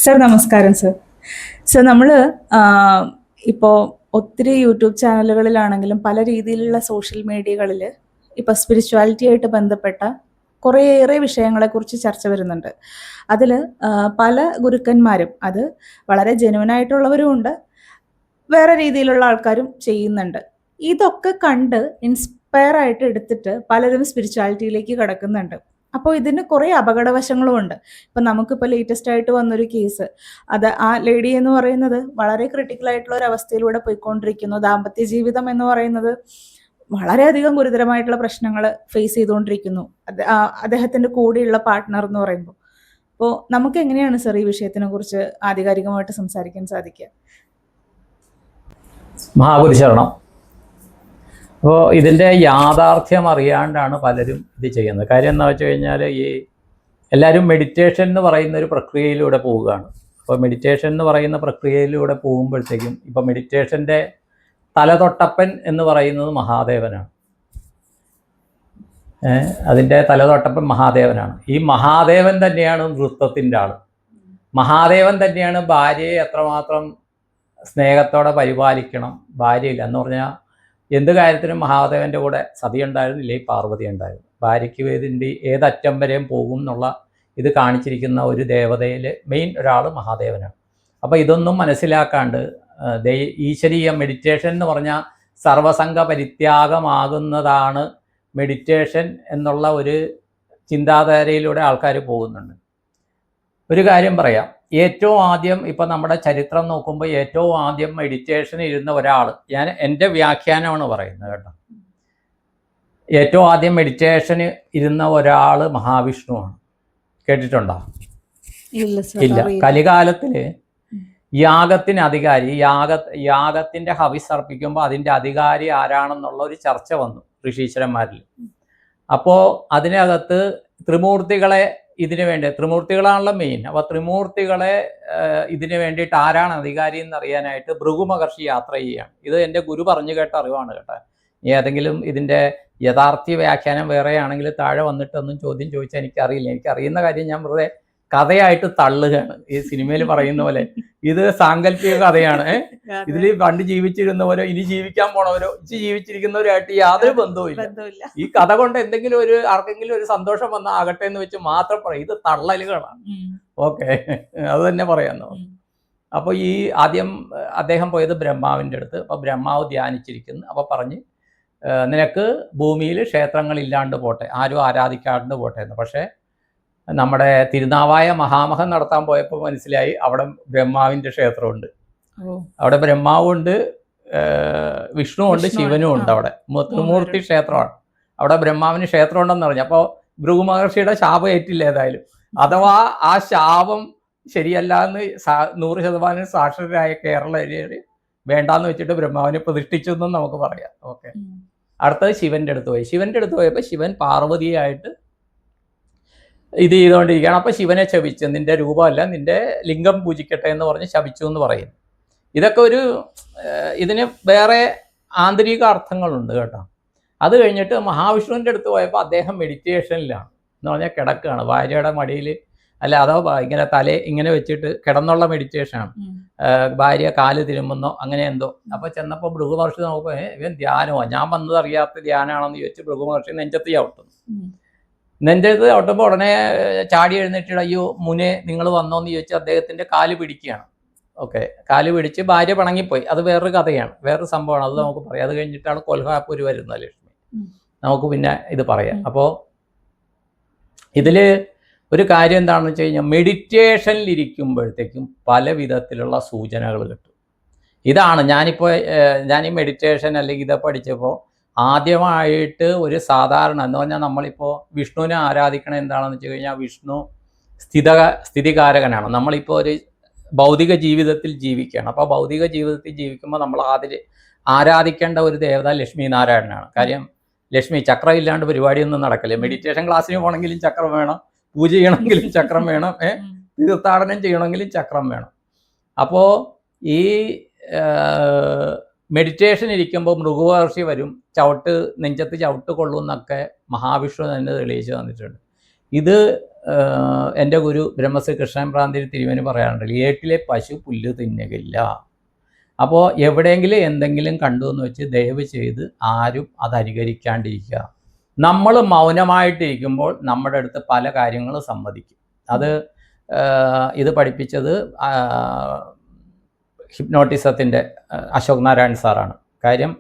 Sir നമസ്കാരം sir. Sir നമ്മൾ ഇപ്പോൾ ഒത്തിരി യൂട്യൂബ് ചാനലുകളിലാണെങ്കിലും പല രീതിയിലുള്ള സോഷ്യൽ മീഡിയകളിൽ ഇപ്പോൾ സ്പിരിച്വാലിറ്റി ആയിട്ട് ബന്ധപ്പെട്ട കുറേയേറെ വിഷയങ്ങളെക്കുറിച്ച് ചർച്ച വരുന്നുണ്ട്. അതിൽ പല ഗുരുക്കന്മാരും അത് വളരെ ജെനുവനായിട്ടുള്ളവരും ഉണ്ട്, വേറെ രീതിയിലുള്ള ആൾക്കാരും ചെയ്യുന്നുണ്ട്. ഇതൊക്കെ കണ്ട് ഇൻസ്പയർ ആയിട്ട് എടുത്തിട്ട് പലരും സ്പിരിച്വാലിറ്റിയിലേക്ക് കടക്കുന്നുണ്ട്. അപ്പോൾ ഇതിന് കുറേ അപകടവശങ്ങളും ഉണ്ട്. ഇപ്പം നമുക്കിപ്പോൾ ലേറ്റസ്റ്റ് ആയിട്ട് വന്നൊരു കേസ്, അത് ആ ലേഡി എന്ന് പറയുന്നത് വളരെ ക്രിട്ടിക്കൽ ആയിട്ടുള്ള ഒരു അവസ്ഥയിലൂടെ പോയിക്കൊണ്ടിരിക്കുന്നു. ദാമ്പത്യ ജീവിതം എന്ന് പറയുന്നത് വളരെയധികം ഗുരുതരമായിട്ടുള്ള പ്രശ്നങ്ങൾ ഫേസ് ചെയ്തുകൊണ്ടിരിക്കുന്നു അദ്ദേഹത്തിൻ്റെ കൂടെയുള്ള പാർട്ട്ണർ എന്ന് പറയുമ്പോൾ. അപ്പോൾ നമുക്ക് എങ്ങനെയാണ് സർ ഈ വിഷയത്തിനെ കുറിച്ച് ആധികാരികമായിട്ട് സംസാരിക്കാൻ സാധിക്കുക? മഹാഗുരു ശരണം. അപ്പോൾ ഇതിൻ്റെ യാഥാർത്ഥ്യം അറിയാണ്ടാണ് പലരും ഇത് ചെയ്യുന്നത്. കാര്യം എന്താ വെച്ച് കഴിഞ്ഞാൽ, ഈ എല്ലാവരും മെഡിറ്റേഷൻ എന്ന് പറയുന്ന ഒരു പ്രക്രിയയിലൂടെ പോവുകയാണ്. അപ്പോൾ മെഡിറ്റേഷൻ എന്ന് പറയുന്ന പ്രക്രിയയിലൂടെ പോകുമ്പോഴത്തേക്കും ഇപ്പോൾ മെഡിറ്റേഷൻ്റെ തലതൊട്ടപ്പൻ എന്ന് പറയുന്നത് മഹാദേവനാണ്. അതിൻ്റെ തലതൊട്ടപ്പൻ മഹാദേവനാണ്. ഈ മഹാദേവൻ തന്നെയാണ് നൃത്തത്തിൻ്റെ ആൾ. മഹാദേവൻ തന്നെയാണ് ഭാര്യയെ എത്രമാത്രം സ്നേഹത്തോടെ പരിപാലിക്കണം. ഭാര്യയില്ല എന്ന് പറഞ്ഞാൽ എന്ത് കാര്യത്തിനും മഹാദേവൻ്റെ കൂടെ സതി ഉണ്ടായിരുന്നു, ഇല്ലെങ്കിൽ പാർവതി ഉണ്ടായിരുന്നു. ഭാര്യയ്ക്ക് ഇതിൻ്റെ ഏതറ്റം വരെയും പോകും എന്നുള്ള ഇത് കാണിച്ചിരിക്കുന്ന ഒരു ദേവതയിൽ മെയിൻ ഒരാൾ മഹാദേവനാണ്. അപ്പോൾ ഇതൊന്നും മനസ്സിലാക്കാണ്ട് ഈശ്വരീയ മെഡിറ്റേഷൻ എന്ന് പറഞ്ഞാൽ സർവസംഘ പരിത്യാഗമാകുന്നതാണ് മെഡിറ്റേഷൻ എന്നുള്ള ഒരു ചിന്താധാരയിലൂടെ ആൾക്കാർ പോകുന്നുണ്ട്. ഒരു കാര്യം പറയാം, ഏറ്റവും ആദ്യം ഇപ്പം നമ്മുടെ ചരിത്രം നോക്കുമ്പോൾ ഏറ്റവും ആദ്യം മെഡിറ്റേഷൻ ഇരുന്ന ഒരാൾ, ഞാൻ എൻ്റെ വ്യാഖ്യാനമാണ് പറയുന്നത് കേട്ടോ, ഏറ്റവും ആദ്യം മെഡിറ്റേഷന് ഇരുന്ന ഒരാൾ മഹാവിഷ്ണുവാണ്. കേട്ടിട്ടുണ്ടോ? ഇല്ല. കലികാലത്തിൽ യാഗത്തിന് അധികാരി, യാഗത്തിൻ്റെ ഹവിസ് അർപ്പിക്കുമ്പോൾ അതിൻ്റെ അധികാരി ആരാണെന്നുള്ള ഒരു ചർച്ച വന്നു ഋഷീശ്വരന്മാരിൽ. അപ്പോൾ അതിനകത്ത് ത്രിമൂർത്തികളെ ഇതിനു വേണ്ടി, ത്രിമൂർത്തികളാണല്ലോ മെയിൻ. അപ്പോൾ ത്രിമൂർത്തികളെ ഇതിനു വേണ്ടിയിട്ട് ആരാണ് അധികാരി എന്നറിയാനായിട്ട് ഭൃഗു മഹർഷി യാത്ര ചെയ്യുകയാണ്. ഇത് എൻ്റെ ഗുരു പറഞ്ഞു കേട്ട അറിവാണ് കേട്ടോ. ഏതെങ്കിലും ഇതിൻ്റെ യഥാർത്ഥ വ്യാഖ്യാനം വേറെയാണെങ്കിൽ താഴെ വന്നിട്ടൊന്നും ചോദ്യം ചോദിച്ചാൽ എനിക്കറിയില്ല. എനിക്കറിയുന്ന കാര്യം ഞാൻ വെറുതെ കഥയായിട്ട് തള്ളുകയാണ്. ഈ സിനിമയിൽ പറയുന്ന പോലെ ഇത് സാങ്കല്പിക കഥയാണ്. ഇതിൽ പണ്ട് ജീവിച്ചിരുന്നവരോ ഇനി ജീവിക്കാൻ പോണവരോ ജീവിച്ചിരിക്കുന്നവരുമായിട്ട് യാതൊരു ബന്ധവുമില്ല. ഈ കഥ കൊണ്ട് എന്തെങ്കിലും ആർക്കെങ്കിലും ഒരു സന്തോഷം വന്നാൽ ആകട്ടെ എന്ന് വെച്ച് മാത്രം പറയും. ഇത് തള്ളലുകളാണ്. ഓക്കെ, അത് തന്നെ പറയാമെന്നോ. അപ്പോൾ ഈ ആദ്യം അദ്ദേഹം പോയത് ബ്രഹ്മാവിൻ്റെ അടുത്ത്. അപ്പോൾ ബ്രഹ്മാവ് ധ്യാനിച്ചിരിക്കുന്നു. അപ്പോൾ പറഞ്ഞ്, നിനക്ക് ഭൂമിയിൽ ക്ഷേത്രങ്ങളില്ലാണ്ട് പോട്ടെ, ആരും ആരാധിക്കാണ്ട് പോട്ടെ എന്ന്. പക്ഷേ നമ്മുടെ തിരുനാവായ മഹാമഹം നടത്താൻ പോയപ്പോൾ മനസ്സിലായി അവിടെ ബ്രഹ്മാവിൻ്റെ ക്ഷേത്രമുണ്ട്. അവിടെ ബ്രഹ്മാവുണ്ട്, വിഷ്ണുവുണ്ട്, ശിവനും ഉണ്ട്. അവിടെ ത്രിമൂർത്തി ക്ഷേത്രമാണ്. അവിടെ ബ്രഹ്മാവിന് ക്ഷേത്രം ഉണ്ടെന്ന് പറഞ്ഞു. അപ്പോൾ ഭൃഗു മഹർഷിയുടെ ശാപം ഏറ്റില്ല ഏതായാലും. അഥവാ ആ ശാപം ശരിയല്ല എന്ന് 100% സാക്ഷരരായ കേരളീയർ വേണ്ടാന്ന് വെച്ചിട്ട് ബ്രഹ്മാവിനെ പ്രതിഷ്ഠിച്ചു എന്നും നമുക്ക് പറയാം. ഓക്കെ, അടുത്തത് ശിവന്റെ അടുത്ത് പോയി. ശിവന്റെ അടുത്ത് പോയപ്പോൾ ശിവൻ പാർവതിയായിട്ട് ഇത് ചെയ്തുകൊണ്ടിരിക്കുകയാണ്. അപ്പോൾ ശിവനെ ശപിച്ചു, നിന്റെ രൂപമല്ല നിന്റെ ലിംഗം പൂജിക്കട്ടെ എന്ന് പറഞ്ഞ് ശപിച്ചു എന്ന് പറയും. ഇതൊക്കെ ഇതിന് വേറെ ആന്തരിക അർത്ഥങ്ങളുണ്ട് കേട്ടോ. അത് കഴിഞ്ഞിട്ട് മഹാവിഷ്ണുവിൻ്റെ അടുത്ത് പോയപ്പോൾ അദ്ദേഹം മെഡിറ്റേഷനിലാണ് എന്ന് പറഞ്ഞാൽ കിടക്കുകയാണ് ഭാര്യയുടെ മടിയിൽ. അല്ല, അതോ ഇങ്ങനെ ഇങ്ങനെ വെച്ചിട്ട് കിടന്നുള്ള മെഡിറ്റേഷനാണ്. ഭാര്യ കാല് തിരുമ്പുന്നോ അങ്ങനെ എന്തോ. അപ്പോൾ ചെന്നപ്പോൾ ഭൃഗു മഹർഷി നോക്കുമ്പോൾ ഇവൻ ധ്യാനമോ, ഞാൻ വന്നത് അറിയാത്ത ധ്യാനമാണെന്ന് ചോദിച്ച് ഭൃഗു മഹർഷി നെഞ്ചത്ത് ചവിട്ടുന്നു. നെഞ്ചത്ത് ചവിട്ടുമ്പോൾ ഉടനെ ചാടി എഴുന്നേറ്റിട്ട്, അയ്യോ മുനെ നിങ്ങൾ വന്നോന്ന് ചോദിച്ച് അദ്ദേഹത്തിൻ്റെ കാല് പിടിക്കുകയാണ്. ഓക്കെ, കാല് പിടിച്ച് ഭാര്യ പിണങ്ങിപ്പോയി. അത് വേറൊരു കഥയാണ്, വേറൊരു സംഭവമാണ്. അത് നമുക്ക് പറയാം. അത് കഴിഞ്ഞിട്ടാണ് കൊൽഹാപ്പൂര് വരുന്നത് ലക്ഷ്മി. നമുക്ക് പിന്നെ ഇത് പറയാം. അപ്പോൾ ഇതിൽ ഒരു കാര്യം എന്താണെന്ന് വെച്ച് കഴിഞ്ഞാൽ, മെഡിറ്റേഷനിലിരിക്കുമ്പോഴത്തേക്കും പല വിധത്തിലുള്ള സൂചനകൾ കിട്ടും. ഇതാണ് ഞാൻ ഈ മെഡിറ്റേഷൻ അല്ലെങ്കിൽ ഇത് പഠിച്ചപ്പോൾ ആദ്യമായിട്ട് ഒരു സാധാരണ എന്ന് പറഞ്ഞാൽ, നമ്മളിപ്പോൾ വിഷ്ണുവിനെ ആരാധിക്കണം എന്താണെന്ന് വെച്ച് കഴിഞ്ഞാൽ, വിഷ്ണു സ്ഥിതികാരകനാണ്. നമ്മളിപ്പോൾ ഒരു ഭൗതിക ജീവിതത്തിൽ ജീവിക്കുകയാണ്. അപ്പോൾ ഭൗതിക ജീവിതത്തിൽ ജീവിക്കുമ്പോൾ നമ്മൾ ആരാധിക്കേണ്ട ഒരു ദേവത ലക്ഷ്മി നാരായണനാണ്. കാര്യം ലക്ഷ്മി ചക്രം ഇല്ലാണ്ട് പരിപാടിയൊന്നും നടക്കില്ല. മെഡിറ്റേഷൻ ക്ലാസ്സിന് പോകണമെങ്കിലും ചക്രം വേണം, പൂജ ചെയ്യണമെങ്കിലും ചക്രം വേണം, തീർത്ഥാടനം ചെയ്യണമെങ്കിലും ചക്രം വേണം. അപ്പോൾ ഈ മെഡിറ്റേഷൻ ഇരിക്കുമ്പോൾ ഭൃഗു മഹർഷി വരും, നെഞ്ചത്ത് ചവിട്ട് കൊള്ളുമെന്നൊക്കെ മഹാവിഷ്ണു തന്നെ തെളിയിച്ച് തന്നിട്ടുണ്ട്. ഇത് എൻ്റെ ഗുരു ബ്രഹ്മശ്രീ കൃഷ്ണൻ പ്രാന്തിരി തിരുമേനി പറയാറുണ്ട്, ഏട്ടിലെ പശു പുല്ല് തിന്നുകയില്ല. അപ്പോൾ എവിടെയെങ്കിലും എന്തെങ്കിലും കണ്ടു എന്ന് വെച്ച് ദയവ് ചെയ്ത് ആരും അത് അനുകരിക്കാണ്ടിരിക്കുക. നമ്മൾ മൗനമായിട്ടിരിക്കുമ്പോൾ നമ്മുടെ അടുത്ത് പല കാര്യങ്ങളും സമ്മതിക്കും. അത് ഇത് പഠിപ്പിച്ചത് ഹിപ്നോട്ടിസത്തിൻ്റെ അശോക് നാരായൺ സാറാണ്. കാര്യം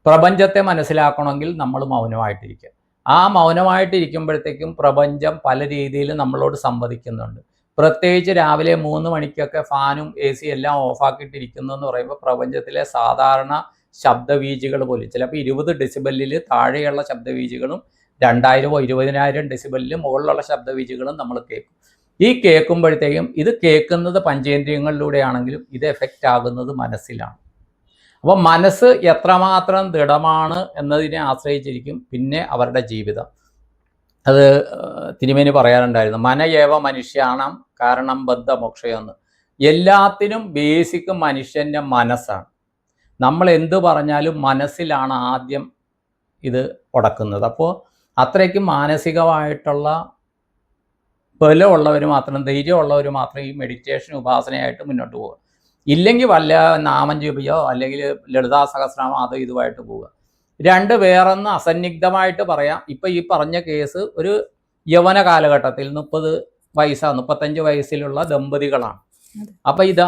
പ്രപഞ്ചത്തെ മനസ്സിലാക്കണമെങ്കിൽ നമ്മൾ മൗനമായിട്ടിരിക്കുക. ആ മൗനമായിട്ടിരിക്കുമ്പോഴത്തേക്കും പ്രപഞ്ചം പല രീതിയിൽ നമ്മളോട് സംവദിക്കുന്നുണ്ട്. പ്രത്യേകിച്ച് രാവിലെ 3 മണിക്കൊക്കെ ഫാനും AC എല്ലാം ഓഫാക്കിയിട്ടിരിക്കുന്നു എന്ന് പറയുമ്പോൾ പ്രപഞ്ചത്തിലെ സാധാരണ ശബ്ദവീചികൾ പോലും ചിലപ്പോൾ 20 ഡെസിബലിൽ താഴെയുള്ള ശബ്ദവീചികളും 2000 20,000 ഡെസിബലിൽ മുകളിലുള്ള ശബ്ദവീചികളും നമ്മൾ കേൾക്കും. ഈ കേൾക്കുമ്പോഴത്തേക്കും ഇത് കേൾക്കുന്നത് പഞ്ചേന്ദ്രിയങ്ങളിലൂടെയാണെങ്കിലും ഇത് എഫക്റ്റ് ആകുന്നത് മനസ്സിലാണ്. അപ്പോൾ മനസ്സ് എത്രമാത്രം ദൃഢമാണ് എന്നതിനെ ആശ്രയിച്ചിരിക്കും പിന്നെ അവരുടെ ജീവിതം. അത് തിരുമേനി പറയാറുണ്ടായിരുന്നു, മനയേവ മനുഷ്യാണം കാരണം ബദ്ധ മോക്ഷയെന്ന്. എല്ലാത്തിനും ബേസിക് മനുഷ്യൻ്റെ മനസ്സാണ്. നമ്മൾ എന്ത് പറഞ്ഞാലും മനസ്സിലാണ് ആദ്യം ഇത് ഉടക്കുന്നത്. അപ്പോൾ അത്രയ്ക്ക് മാനസികമായിട്ടുള്ള ബലമുള്ളവർ മാത്രം, ധൈര്യമുള്ളവർ മാത്രം ഈ മെഡിറ്റേഷൻ ഉപാസനയായിട്ട് മുന്നോട്ട് പോവുക. ഇല്ലെങ്കിൽ വല്ല നാമം ജപിയോ അല്ലെങ്കിൽ ലളിതാ സഹസ്രനാമം അത് ഇതുമായിട്ട് പോവുക. രണ്ട്, വേറൊന്ന് അസന്നിഗ്ധമായിട്ട് പറയാം. ഇപ്പം ഈ പറഞ്ഞ കേസ് ഒരു യൗവന കാലഘട്ടത്തിൽ 35 വയസ്സിലുള്ള ദമ്പതികളാണ്. അപ്പം ഇത്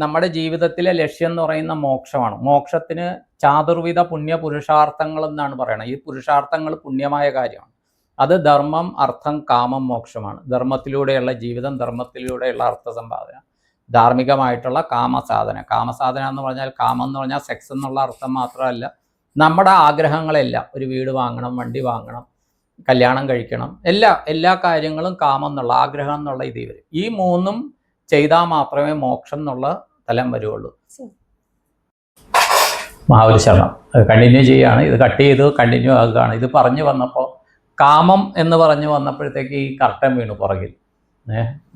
നമ്മുടെ ജീവിതത്തിലെ ലക്ഷ്യം എന്ന് പറയുന്ന മോക്ഷമാണ്. മോക്ഷത്തിന് ചാതുർവിധ പുണ്യ പുരുഷാർത്ഥങ്ങൾ എന്നാണ് പറയുന്നത്. ഈ പുരുഷാർത്ഥങ്ങൾ പുണ്യമായ കാര്യമാണ്. അത് ധർമ്മം, അർത്ഥം, കാമം, മോക്ഷമാണ്. ധർമ്മത്തിലൂടെയുള്ള ജീവിതം, ധർമ്മത്തിലൂടെയുള്ള അർത്ഥസമ്പാദന, ധാർമ്മികമായിട്ടുള്ള കാമസാധന. കാമസാധന എന്ന് പറഞ്ഞാൽ, കാമം എന്ന് പറഞ്ഞാൽ സെക്സ് എന്നുള്ള അർത്ഥം മാത്രമല്ല, നമ്മുടെ ആഗ്രഹങ്ങളെല്ലാം, ഒരു വീട് വാങ്ങണം, വണ്ടി വാങ്ങണം, കല്യാണം കഴിക്കണം, എല്ലാ കാര്യങ്ങളും കാമം എന്നുള്ള ആഗ്രഹം എന്നുള്ള ഇതിൽ വരും. ഈ മൂന്നും ചെയ്താൽ മാത്രമേ മോക്ഷം എന്നുള്ള തലം വരുള്ളൂ. മഹാബലി ശരണം കണ്ടിന്യൂ ചെയ്യുകയാണ്. ഇത് കട്ട് ചെയ്ത് കണ്ടിന്യൂ ആകുകയാണ്. ഇത് പറഞ്ഞു വന്നപ്പോൾ കാമം എന്ന് പറഞ്ഞു വന്നപ്പോഴത്തേക്ക് ഈ കർട്ടൻ വീണു പുറകിൽ.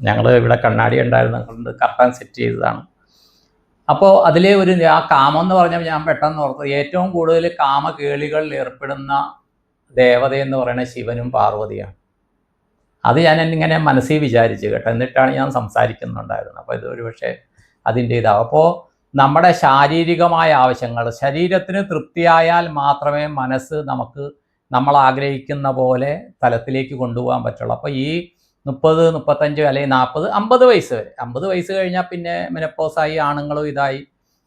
ഞങ്ങൾ ഇവിടെ കണ്ണാടി ഉണ്ടായിരുന്നത് കർട്ടൻ സെറ്റ് ചെയ്തതാണ്. അപ്പോൾ അതിലെ ആ കാമം എന്ന് പറഞ്ഞാൽ ഞാൻ പെട്ടെന്ന് ഓർത്തത്, ഏറ്റവും കൂടുതൽ കാമകേളികളിൽ ഏർപ്പെടുന്ന ദേവതയെന്ന് പറയുന്നത് ശിവനും പാർവതിയാണ്. അത് ഞാൻ ഇങ്ങനെ മനസ്സിൽ വിചാരിച്ചു കേട്ടോ. എന്നിട്ടാണ് ഞാൻ സംസാരിക്കുന്നുണ്ടായിരുന്നത്. അപ്പോൾ ഇത് ഒരു പക്ഷേ അതിൻ്റെ ഇതാവും. അപ്പോൾ നമ്മുടെ ശാരീരികമായ ആവശ്യങ്ങൾ, ശരീരത്തിന് തൃപ്തിയായാൽ മാത്രമേ മനസ്സ് നമുക്ക് നമ്മൾ ആഗ്രഹിക്കുന്ന പോലെ തലത്തിലേക്ക് കൊണ്ടുപോകാൻ പറ്റുള്ളൂ. അപ്പോൾ ഈ 30, 35 അല്ലെങ്കിൽ 40, 50 വയസ്സ് വരെ, 50 വയസ്സ് കഴിഞ്ഞാൽ പിന്നെ മെനപ്പോസായി, ആണുങ്ങളും ഇതായി,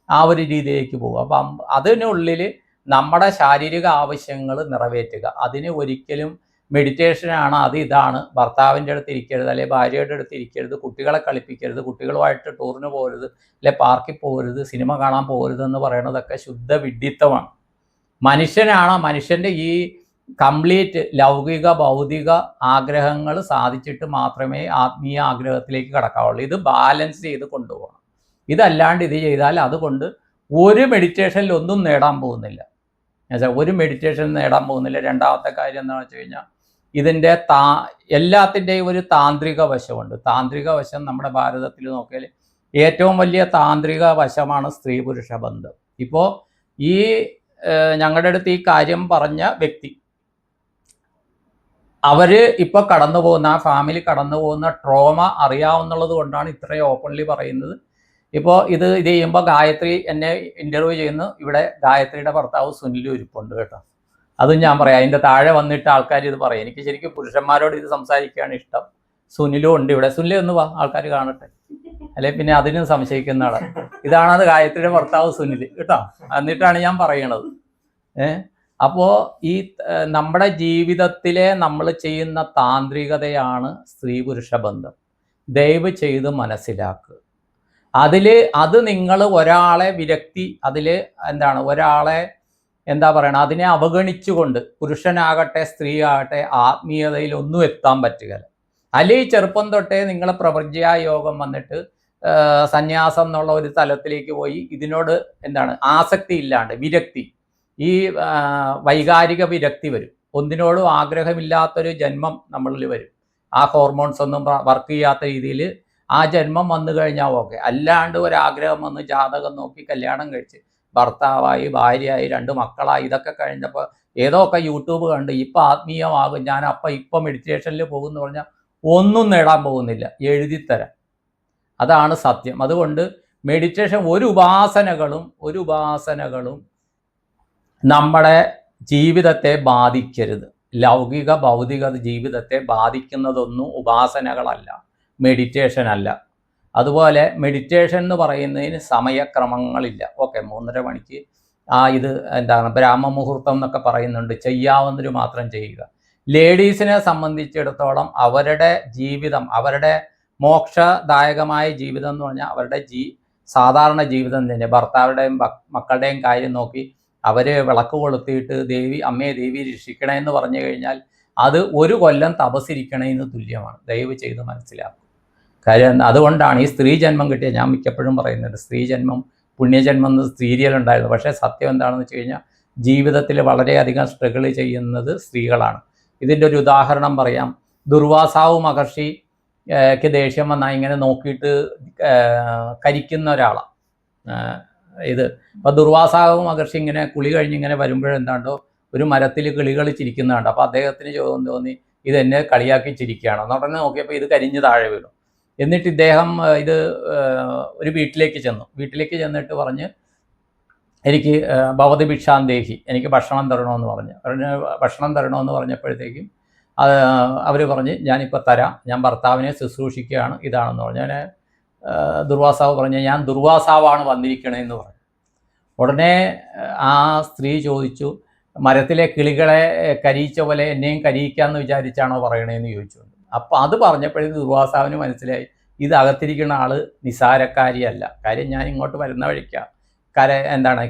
ആ ഒരു രീതിയിലേക്ക് പോകും. അപ്പം അതിനുള്ളിൽ നമ്മുടെ ശാരീരിക ആവശ്യങ്ങൾ നിറവേറ്റുക. അതിന് ഒരിക്കലും മെഡിറ്റേഷനാണ്, അത് ഇതാണ്, ഭർത്താവിൻ്റെ അടുത്ത് ഇരിക്കരുത്, അല്ലെങ്കിൽ ഭാര്യയുടെ അടുത്ത് ഇരിക്കരുത്, കുട്ടികളെ കളിപ്പിക്കരുത്, കുട്ടികളുമായിട്ട് ടൂറിന് പോകരുത്, അല്ലെ പാർക്കിൽ പോകരുത്, സിനിമ കാണാൻ പോകരുത് എന്ന് പറയുന്നതൊക്കെ ശുദ്ധ വിഡ്ഢിത്തമാണ്. മനുഷ്യൻ്റെ ഈ കംപ്ലീറ്റ് ലൗകിക ഭൗതിക ആഗ്രഹങ്ങൾ സാധിച്ചിട്ട് മാത്രമേ ആത്മീയ ആഗ്രഹത്തിലേക്ക് കടക്കാവുള്ളൂ. ഇത് ബാലൻസ് ചെയ്ത് കൊണ്ടുപോകണം. ഇതല്ലാണ്ട് ഇത് ചെയ്താൽ അതുകൊണ്ട് ഒരു മെഡിറ്റേഷനിൽ ഒന്നും നേടാൻ പോകുന്നില്ല. ഒരു മെഡിറ്റേഷൻ നേടാൻ പോകുന്നില്ല. രണ്ടാമത്തെ കാര്യം എന്താണെന്ന് വെച്ച് കഴിഞ്ഞാൽ, ഇതിൻ്റെ എല്ലാത്തിൻ്റെയും ഒരു താന്ത്രിക വശമുണ്ട്. താന്ത്രിക വശം നമ്മുടെ ഭാരതത്തിൽ നോക്കിയാൽ ഏറ്റവും വലിയ താന്ത്രിക വശമാണ് സ്ത്രീ പുരുഷ ബന്ധം. ഇപ്പോൾ ഈ ഞങ്ങളുടെ അടുത്ത് ഈ കാര്യം പറഞ്ഞ വ്യക്തി, അവർ ഇപ്പോൾ കടന്നു പോകുന്ന, ആ ഫാമിലി കടന്നു പോകുന്ന ട്രോമ അറിയാവുന്നുള്ളത് കൊണ്ടാണ് ഇത്രയും ഓപ്പൺലി പറയുന്നത്. ഇപ്പോൾ ഇത് ചെയ്യുമ്പോൾ ഗായത്രി എന്നെ ഇൻ്റർവ്യൂ ചെയ്യുന്നു. ഇവിടെ ഗായത്രിയുടെ ഭർത്താവ് സുനിലും ഇരിപ്പുണ്ട് കേട്ടോ. അതും ഞാൻ പറയാം. അതിൻ്റെ താഴെ വന്നിട്ട് ആൾക്കാർ ഇത് പറയും. എനിക്ക് ശരിക്കും പുരുഷന്മാരോട് ഇത് സംസാരിക്കുകയാണ് ഇഷ്ടം. സുനിലും ഉണ്ട് ഇവിടെ. സുനിലും ഒന്ന് വാ, ആൾക്കാർ കാണട്ടെ. അല്ലെ പിന്നെ അതിനും സംശയിക്കുന്ന ആളാണ്. ഇതാണത് ഗായത്രിയുടെ ഭർത്താവ് സുനിൽ കേട്ടോ. എന്നിട്ടാണ് ഞാൻ പറയണത്. അപ്പോൾ ഈ നമ്മുടെ ജീവിതത്തിലെ നമ്മൾ ചെയ്യുന്ന താന്ത്രികതയാണ് സ്ത്രീ പുരുഷ ബന്ധം. ദയവ് ചെയ്ത് മനസ്സിലാക്കുക. അത് നിങ്ങൾ ഒരാളെ വിരക്തി, ഒരാളെ അതിനെ അവഗണിച്ചുകൊണ്ട്, പുരുഷനാകട്ടെ സ്ത്രീ ആകട്ടെ, ആത്മീയതയിൽ ഒന്നും എത്താൻ പറ്റുകയില്ല. അല്ലെങ്കിൽ ചെറുപ്പം തൊട്ടേ നിങ്ങൾ പ്രപഞ്ചയോഗം വന്നിട്ട് സന്യാസം എന്നുള്ള ഒരു തലത്തിലേക്ക് പോയി ഇതിനോട് ആസക്തി ഇല്ലാണ്ട് വിരക്തി, ഈ വൈകാരിക വിരക്തി വരും. ഒന്നിനോടും ആഗ്രഹമില്ലാത്തൊരു ജന്മം നമ്മളിൽ വരും. ആ ഹോർമോൺസ് ഒന്നും വർക്ക് ചെയ്യാത്ത രീതിയിൽ ആ ജന്മം വന്നു കഴിഞ്ഞാൽ ഓക്കെ. അല്ലാണ്ട് ഒരാഗ്രഹം വന്ന് ജാതകം നോക്കി കല്യാണം കഴിച്ച് ഭർത്താവായി, ഭാര്യയായി, 2 മക്കളായി, ഇതൊക്കെ കഴിഞ്ഞപ്പോൾ ഏതോ ഒക്കെ യൂട്യൂബ് കണ്ട് ഇപ്പം ആത്മീയമാകും, ഞാൻ ഇപ്പം മെഡിറ്റേഷനിൽ പോകുമെന്ന് പറഞ്ഞാൽ ഒന്നും നേടാൻ പോകുന്നില്ല. എഴുതിത്തരാം. അതാണ് സത്യം. അതുകൊണ്ട് മെഡിറ്റേഷൻ ഒരു ഉപാസനകളും നമ്മുടെ ജീവിതത്തെ ബാധിക്കരുത്. ലൗകിക ഭൗതിക ജീവിതത്തെ ബാധിക്കുന്നതൊന്നും ഉപാസനകളല്ല, മെഡിറ്റേഷൻ അല്ല. അതുപോലെ മെഡിറ്റേഷൻ എന്ന് പറയുന്നതിന് സമയക്രമങ്ങളില്ല. ഓക്കെ, 3:30 മണിക്ക് ഇത് എന്താണ് ബ്രാഹ്മമുഹൂർത്തം എന്നൊക്കെ പറയുന്നുണ്ട്, ചെയ്യാവുന്നവർ മാത്രം ചെയ്യുക. ലേഡീസിനെ സംബന്ധിച്ചിടത്തോളം അവരുടെ ജീവിതം, അവരുടെ മോക്ഷദായകമായ ജീവിതം എന്ന് പറഞ്ഞാൽ അവരുടെ സാധാരണ ജീവിതം തന്നെ, ഭർത്താവുടെയും മക്കളുടെയും കാര്യം നോക്കി അവർ വിളക്ക് കൊളുത്തിയിട്ട് അമ്മയെ ദേവി രക്ഷിക്കണേ എന്ന് പറഞ്ഞു കഴിഞ്ഞാൽ അത് 1 കൊല്ലം തപസ്സിരിക്കണേന്ന് തുല്യമാണ്. ദയവ് ചെയ്ത് മനസ്സിലാക്കും. കാര്യം അതുകൊണ്ടാണ് ഈ സ്ത്രീ ജന്മം കിട്ടിയ, ഞാൻ മിക്കപ്പോഴും പറയുന്നുണ്ട്, സ്ത്രീ ജന്മം പുണ്യജന്മം എന്ന് സീരിയൽ ഉണ്ടായിരുന്നു. പക്ഷേ സത്യം എന്താണെന്ന് വെച്ച് കഴിഞ്ഞാൽ ജീവിതത്തിൽ വളരെയധികം സ്ട്രഗിൾ ചെയ്യുന്നത് സ്ത്രീകളാണ്. ഇതിൻ്റെ ഒരു ഉദാഹരണം പറയാം. ദുർവാസാവ് മഹർഷിക്ക് ദേഷ്യം വന്നാൽ ഇങ്ങനെ നോക്കിയിട്ട് കരിക്കുന്ന ഒരാളാണ് അപ്പോൾ ദുർവാസാവ് മഹർഷി ഇങ്ങനെ കുളി കഴിഞ്ഞിങ്ങനെ വരുമ്പോഴെന്താണ്ടോ ഒരു മരത്തിൽ കിളികൾ ചിരിക്കുന്നുണ്ട്. അപ്പോൾ അദ്ദേഹത്തിന് തോന്നി ഇതെന്നെ കളിയാക്കി ചിരിക്കുകയാണ്. ഉടനെ നോക്കിയപ്പോൾ ഇത് കരിഞ്ഞ് താഴെ വീണു. എന്നിട്ട് ഇദ്ദേഹം ഒരു വീട്ടിലേക്ക് ചെന്നിട്ട് പറഞ്ഞ് എനിക്ക് ഭവതി ഭിക്ഷാന്തേഹി, എനിക്ക് ഭക്ഷണം തരണമെന്ന് ഭക്ഷണം തരണമെന്ന് പറഞ്ഞപ്പോഴത്തേക്കും അവർ പറഞ്ഞ് ഞാനിപ്പോൾ തരാം, ഞാൻ ഭർത്താവിനെ ശുശ്രൂഷിക്കുകയാണ്, ഇതാണെന്ന് പറഞ്ഞു. ഞാൻ ദുർവാസാവ് പറഞ്ഞു ഞാൻ ദുർവാസാവാണ് വന്നിരിക്കണേന്ന് പറഞ്ഞു. ഉടനെ ആ സ്ത്രീ ചോദിച്ചു, മരത്തിലെ കിളികളെ കരിയിച്ച പോലെ എന്നെയും കരിയിക്കാമെന്ന് വിചാരിച്ചാണോ പറയണേന്ന് ചോദിച്ചു. അപ്പോൾ അത് പറഞ്ഞപ്പോഴേക്കും ദുർവാസാവിന് മനസ്സിലായി ഇത് അകത്തിരിക്കുന്ന ആള് നിസാരക്കാരിയല്ല. കാര്യം ഞാൻ ഇങ്ങോട്ട് വരുന്ന വഴിക്കാണ്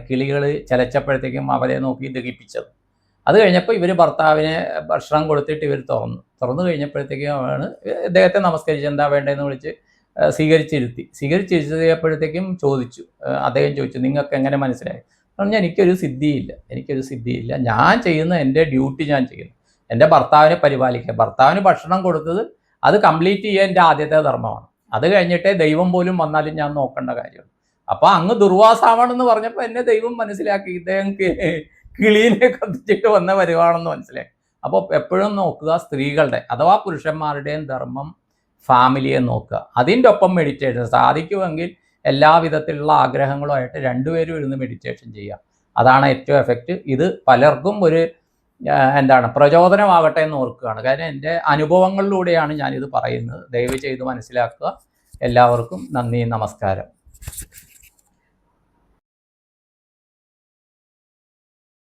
കിളികൾ ചലച്ചപ്പോഴത്തേക്കും അവരെ നോക്കി ദഹിപ്പിച്ചത്. അത് കഴിഞ്ഞപ്പോൾ ഇവർ ഭർത്താവിനെ ഭക്ഷണം കൊടുത്തിട്ട് ഇവർ തുറന്നു കഴിഞ്ഞപ്പോഴത്തേക്കും ആണ് ഇദ്ദേഹത്തെ നമസ്കരിച്ച് എന്താ വേണ്ടതെന്ന് വിളിച്ച് സ്വീകരിച്ചിരുത്തിയപ്പോഴത്തേക്കും അദ്ദേഹം ചോദിച്ചു നിങ്ങൾക്ക് എങ്ങനെ മനസ്സിലായി? പറഞ്ഞാൽ എനിക്കൊരു സിദ്ധിയില്ല, ഞാൻ ചെയ്യുന്ന എൻ്റെ ഡ്യൂട്ടി ഞാൻ ചെയ്യുന്നു, എൻ്റെ ഭർത്താവിനെ പരിപാലിക്കുക. ഭർത്താവിന് ഭക്ഷണം കൊടുത്തത് അത് കംപ്ലീറ്റ് ചെയ്യുക എൻ്റെ ആദ്യത്തെ ധർമ്മമാണ്. അത് കഴിഞ്ഞിട്ടേ ദൈവം പോലും വന്നാലും ഞാൻ നോക്കേണ്ട കാര്യമാണ്. അപ്പോൾ അങ്ങ് ദുർവാസാവാണെന്ന് പറഞ്ഞപ്പോൾ എന്നെ ദൈവം മനസ്സിലാക്കി, ഇദ്ദേഹം കിളീനെ കത്തിച്ചിട്ട് വന്ന വരുവാണെന്ന് മനസ്സിലാക്കി. അപ്പോൾ എപ്പോഴും നോക്കുക സ്ത്രീകളുടെ അഥവാ പുരുഷന്മാരുടെയും ധർമ്മം ഫാമിലിയെ നോക്കുക. അതിൻ്റെ ഒപ്പം മെഡിറ്റേഷൻ സാധിക്കുമെങ്കിൽ എല്ലാ വിധത്തിലുള്ള ആഗ്രഹങ്ങളുമായിട്ട് രണ്ടുപേരും ഇരുന്ന് മെഡിറ്റേഷൻ ചെയ്യുക. അതാണ് ഏറ്റവും എഫക്റ്റ്. ഇത് പലർക്കും ഒരു പ്രചോദനമാകട്ടെ എന്ന് ഓർക്കുകയാണ്. കാര്യം എൻ്റെ അനുഭവങ്ങളിലൂടെയാണ് ഞാനിത് പറയുന്നത്. ദയവ് ചെയ്ത് മനസ്സിലാക്കുക. എല്ലാവർക്കും നന്ദി, നമസ്കാരം.